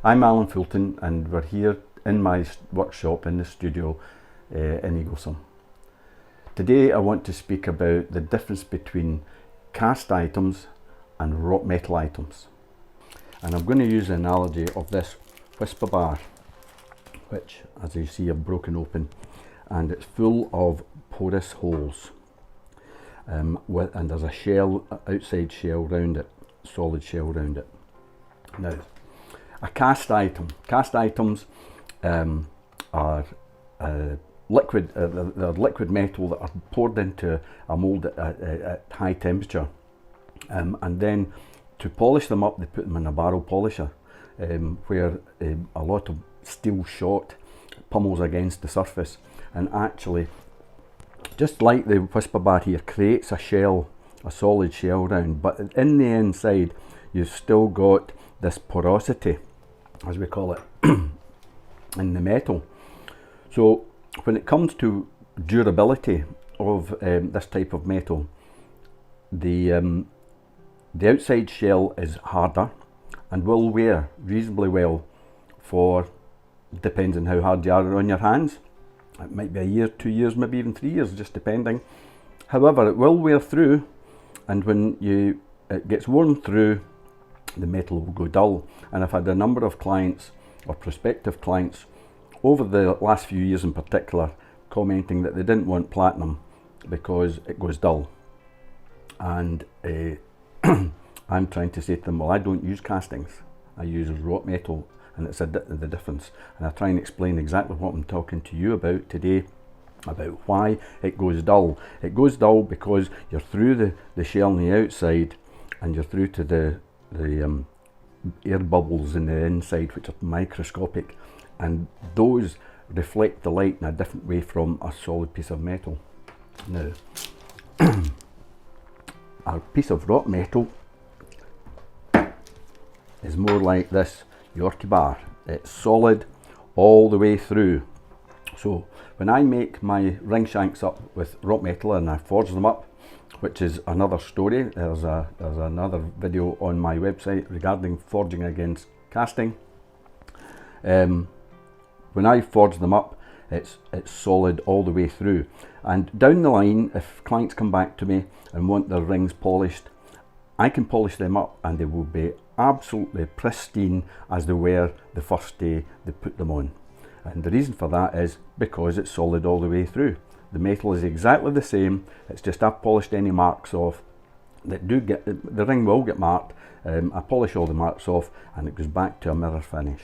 I'm Alan Fulton, and we're here in my workshop in the studio in Goldsmiths. Today I want to speak about the difference between cast items and wrought metal items. And I'm going to use the analogy of this whisper bar, which, as you see, I've broken open, and it's full of porous holes. And there's a shell, outside shell round it, solid shell round it. Now, a cast item. Cast items are liquid. They're liquid metal that are poured into a mould at high temperature, and then to polish them up, they put them in a barrel polisher, where a lot of steel shot pummels against the surface, and actually, just like the whisper bar here, creates a shell, a solid shell round, but in the inside you've still got this porosity, as we call it, in the metal. So when it comes to durability of this type of metal, the outside shell is harder and will wear reasonably well for, depends on how hard you are on your hands. It might be a year, 2 years, maybe even 3 years, just depending. However, it will wear through, and when it gets worn through, the metal will go dull. And I've had a number of clients, or prospective clients, over the last few years in particular, commenting that they didn't want platinum because it goes dull. And I'm trying to say to them, well, I don't use castings, I use wrought metal, and it's the difference. And I try and explain exactly what I'm talking to you about today, about why it goes dull. It goes dull because you're through the shell on the outside, and you're through to the air bubbles in the inside, which are microscopic, and those reflect the light in a different way from a solid piece of metal. Now, a piece of wrought metal is more like this Yorkie bar. It's solid all the way through. So when I make my ring shanks up with wrought metal and I forge them up, which is another story, there's another video on my website regarding forging against casting. When I forge them up, it's solid all the way through. And down the line, if clients come back to me and want their rings polished, I can polish them up and they will be absolutely pristine as they were the first day they put them on. And the reason for that is because it's solid all the way through. The metal is exactly the same, it's just I've polished any marks off that do get, the ring will get marked. I polish all the marks off and it goes back to a mirror finish.